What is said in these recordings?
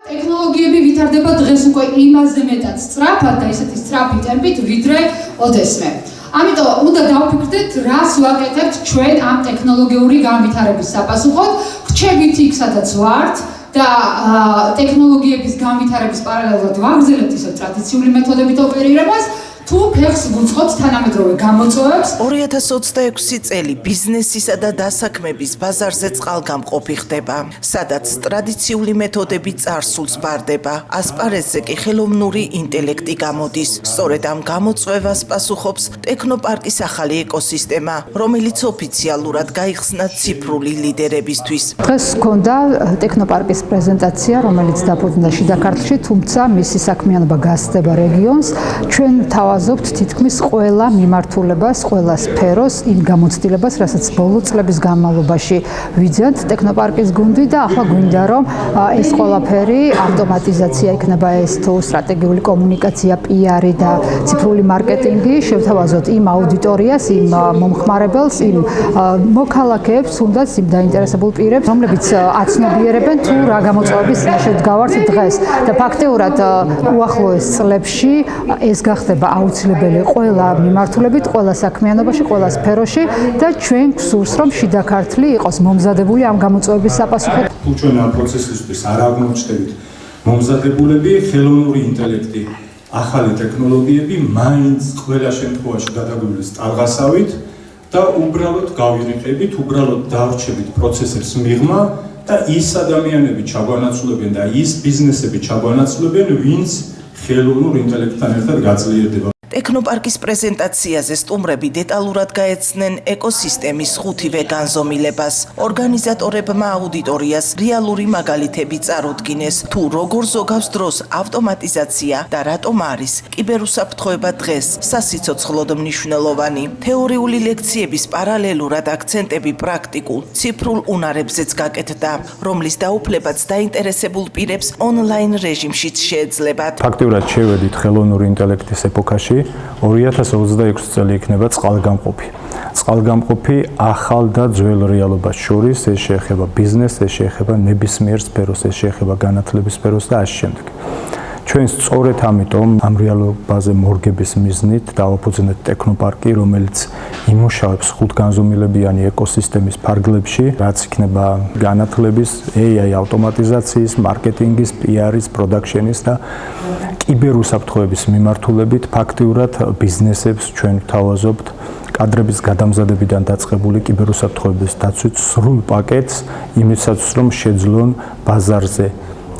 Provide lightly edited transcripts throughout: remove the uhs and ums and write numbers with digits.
ტექნოლოგიები ვითარდება დღეს უკვე იმაზე მეტად სწრაფად და ისეთი სწრაფი ტემპით, ვიდრე ოდესმე. ამიტომ უნდა დავფიქრდეთ, რას ვაკეთებთ ჩვენ ამ ტექნოლოგიური განვითარების საპასუხოდ, ვრჩებით იქ, სადაც ვართ და ტექნოლოგიების განვითარების პარალელურად ვაგრძელებთ ისევ ტრადიციული მეთოდებით ოპერირებას. თუ ფეხს ვუწყობთ თანამედროვე გამოწვევებს. 2026 წელი ბიზნესისა და დასაქმების ბაზარზე წყალგამყოფი ხდება, სადაც ტრადიციული მეთოდები წარსულს ბარდება, ასპარეზზე კი ხელოვნური ინტელექტი გამოდის. სწორედ ამ გამოწვევას პასუხობს ტექნოპარკის ახალი ეკოსისტემა, რომელიც ოფიციალურად გაიხსნა ციფრული ლიდერებისთვის. დღეს ჰქონდა ტექნოპარკის პრეზენტაცია, რომელიც დაფუძნდა შიდა ქართლში, თუმცა მისი საქმიანობა გასცდება რეგიონს. ჩვენ ვაზობთ თითქმის ყველა მიმართულებას, ყველა სფეროს, იმ გამოცდილებას, რასაც ბოლო წლების განმავლობაში ვიძენთ ტექნოპარკის გუნდი და ახლა გვინდა რომ ეს ყველაფერი ავტომატიზაცია იქნება ეს თუ სტრატეგიული კომუნიკაცია, PR-ი და ციფრული მარკეტინგი შევთავაზოთ იმ აუდიტორიას, იმ მომხმარებელს, იმ მოქალაქეებს, თუნდაც იმ დაინტერესებულ პირებს, რომლებიც აცნობიერებენ თუ რა გამოწვევების წინაშე ვდგავართ დღეს და ფაქტიურად უახლოეს წლებში ეს გახდება აუცილებელი ყველა მიმართულებით, ყველა საქმიანობაში, ყველა სფეროში და ჩვენ გვსურს რომ შიდა ქართლი იყოს მომზადებული ამ გამოწვევების საპასუხოდ. თუ ჩვენ ამ პროცესისთვის არ აღმოჩნდებით მომზადებულები, ხელოვნური ინტელექტი, ახალი ტექნოლოგიები მაინც ყველა შემთხვევაში გადაგვივლის ტალღასავით და უბრალოდ გავირიყებით, უბრალოდ დავრჩებით პროცესებს მიღმა და ის ადამიანები ჩაგვანაცვლებენ და ის ბიზნესები ჩაგვანაცვლებენ, ვინც ხელოვნურ ინტელექტთან ერთად გაძლიერდება. ტექნოპარკის პრეზენტაციაზე სტუმრები დეტალურად გაეცნენ ეკოსისტემის ხუთივე განზომილებას. ორგანიზატორებმა აუდიტორიას რეალური მაგალითები წარუდგინეს, თუ როგორ ზოგავს დროს ავტომატიზაცია და რატომ არის კიბერუსაფრთხოება დღეს სასიცოცხლოდ მნიშვნელოვანი. თეორიული ლექციების პარალელურად აქცენტები პრაქტიკულ ციფრულ უნარებზეც გაკეთდა, რომლის დაუფლებაც დაინტერესებულ პირებს ონლაინ რეჟიმშიც შეეძლებათ. ფაქტიურად შევედით ხელოვნური ინტელექტის ეპოქაში. 2026 წელი იქნება წყალგამყოფი. წყალგამყოფი ახალ და ძველ რეალობას შორის, ეს შეეხება ბიზნესს, ეს შეეხება ნებისმიერ სფეროს, ეს შეეხება განათლების სფეროს და ასე შემდეგ. ჩვენ სწორედ ამიტომ ამ რეალობაზე მორგების მიზნით დავაფუძნეთ ტექნოპარკი, რომელიც იმუშავებს ხუთგანზომილებიანი ეკოსისტემის ფარგლებში, რაც იქნება განათლების, AI ავტომატიზაციის, მარკეტინგის, PR-ის, პროდაქშენის და კიბერუსაფრთხოების მიმართულებით ფაქტიურად ბიზნესებს ჩვენ ვთავაზობთ კადრების გადამზადებიდან დაწყებული კიბერუსაფრთხოების დაცვით სრულ პაკეტს, იმისათვის რომ შეძლონ ბაზარზე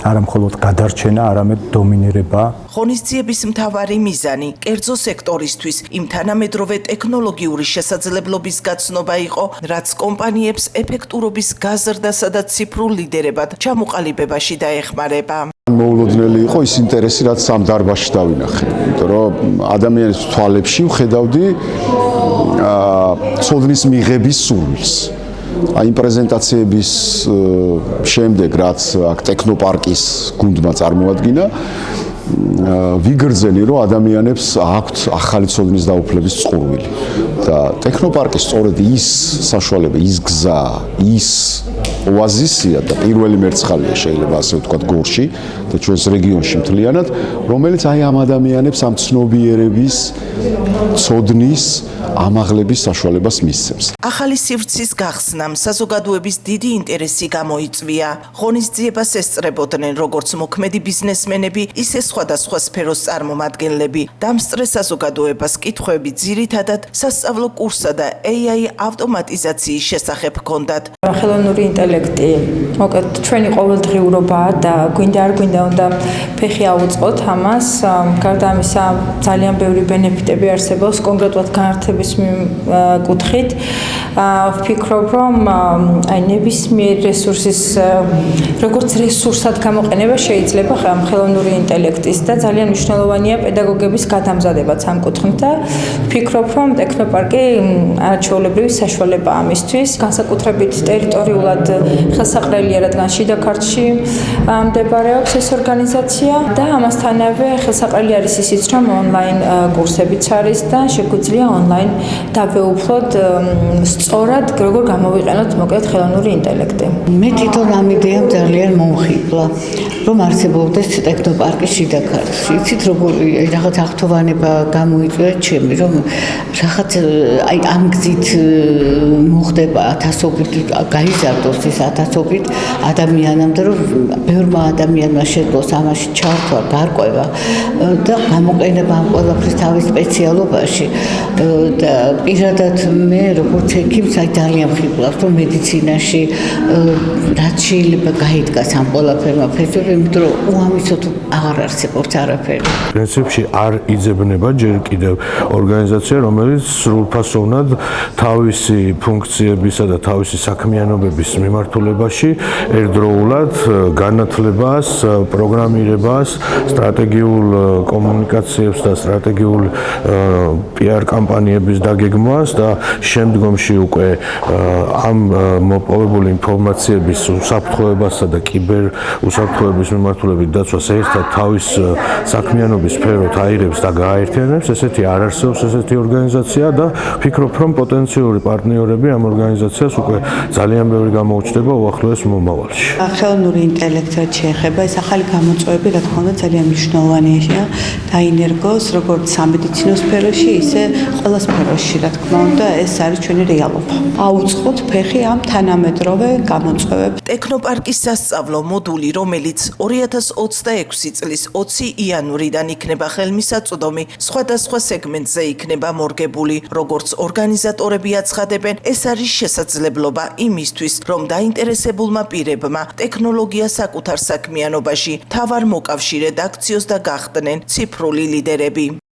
არა მხოლოდ გადარჩენა, არამედ დომინირება. ღონისძიების მთავარი მიზანი კერძო სექტორისთვის იმ თანამედროვე ტექნოლოგიური შესაძლებლობის გაცნობა იყო, რაც კომპანიებს ეფექტურობის გაზრდასა და ციფრულ ლიდერებად ჩამოყალიბებაში დაეხმარება. მოულოდნელი იყო ის ინტერესი, რაც ამ დარბაზში დავინახე. იმიტომ რომ ადამიანის თვალებში ვხედავდი ცოდნის მიღების სურვილს. აი პრეზენტაციების შემდეგ, რაც აქ ტექნოპარკის გუნდმა წარმოადგინა, ვიგრძენი, რომ ადამიანებს აქვთ ახალი ცოდნის დაუფლების წყურვილი. და ტექნოპარკის სწორედ ის საშუალება, ის გზა, ის ოაზისია და პირველი მერცხალია შეიძლება ასე ვთქვათ გორში და ჩვენს რეგიონში მთლიანად, რომელიც აი ამ ადამიანებს ამ ცნობიერების, ცოდნის, ამაღლების საშუალებას მისცემს. ახალი სივრცის გახსნამ საზოგადოების დიდი ინტერესი გამოიწვია. ღონისძიებას ესწრებოდნენ როგორც მოქმედი ბიზნესმენები, ისე სხვადასხვა სფეროს წარმომადგენლები. დამსწრე საზოგადოებას კითხვები ძირითადად სასწავლო კურსსა და AI ავტომატიზაციის შესახებ ჰქონდათ. ხელოვნური ინტელექტი, მოკლედ ჩვენი ყოველდღიურობაა და გვინდა არ გვინდა უნდა ფეხი აუწყოთ ამას. გარდა ამისა, ძალიან ბევრი ბენეფიტები არსებობს კონკრეტულად განათლების კუთხით. ვფიქრობ, რომ აი ნებისმიერ რესურსის როგორც რესურსად გამოყენება შეიძლება ხელოვნური ინტელექტის და ძალიან მნიშვნელოვანია პედაგოგების გადამზადებაც ამ კუთხით და ვფიქრობ, რომ ტექნოპარკი ტექნოპარკი არაჩვეულებრივი საშუალებაა ამისთვის. განსაკუთრებით ტერიტორიულად ხელსაყრელია, რადგან შიდა ქართლში მდებარეობს ეს ორგანიზაცია და ამასთანავე ხელსაყრელი არის ისიც, რომ ონლაინ კურსებიც არის და შეგვიძლია ონლაინ დავეუფლოთ სწორად როგორ გამოვიყენოთ მოკლედ ხელოვნური ინტელექტი. მე თვითონ ამ იდეამ ძალიან მომხიბლა, რომ არსებობდეს ტექნოპარკი შიდა ქართლში. იცით როგორი რაღაც აღთოვანება გამოიწვია ჩემი, რომ რაღაც აი ამ გზით მოხდება ათასობით, გაიზარდოს ის ათასობით ადამიანამდე, რომ ბევრმა ადამიანმა შეძლოს ამაში ჩართვა, გარკვევა და გამოყენება ამ ყველაფრის თავის სპეციალობაში და პირადად მე როგორც ექიმს აი ძალიან მხიბლავს, რომ მედიცინაში რაც შეიძლება გაიდგას ამ ყველაფერმა ფესვები, იმიტომ რომ უამისოდ აღარ არსებობს არაფერი. პრინციპში არ იძებნება ჯერ კიდევ ორგანიზაცია, რომელიც სრულფასოვნად თავისი ფუნქციებისა და თავისი საქმიანობების მიმართულებაში ერთდროულად განათლებას, პროგრამირებას, სტრატეგიულ კომუნიკაციებს და სტრატეგიულ PR კამპანიების დაგეგმვას და შემდგომში უკვე ამ მოპოვებული ინფორმაციების უსაფრთხოებასა და კიბერ უსაფრთხოების მიმართულებით დაცვას ერთად თავის საქმიანობის სფეროთ აირებს და გააერთიანებს, ესეთი არ არსებობს ესეთი ორგანიზაცია და ვფიქრობ, რომ პოტენციური პარტნიორები ამ ორგანიზაციას უკვე ძალიან ბევრი გამოუჩნდება უახლოეს მომავალში. ხელოვნური ინტელექტი რაც შეეხება, ეს ახალი გამოწვევები, რა თქმა უნდა, ძალიან მნიშვნელოვანია დაინერგოს როგორც სამედიცინო სფეროში, ისე ყველა სფეროში, რა თქმა უნდა, ეს არის ჩვენი რეალობა. აუწყოთ ფეხი ამ თანამედროვე გამოწვევებს. ტექნოპარკის სასწავლო მოდული, რომელიც 2026 წლის 20 იანვრიდან იქნება ხელმისაწვდომი, სხვადასხვა სეგმენტზე იქნება მორგებული. როგორც ორგანიზატორები აცხადებენ, ეს არის შესაძლებლობა იმისთვის, რომ დაინტერესებულმა პირებმა ტექნოლოგია საკუთარ საქმიანობაში თავარ მოკავშირედ აქციოს და გახდნენ ციფრული ლიდერები.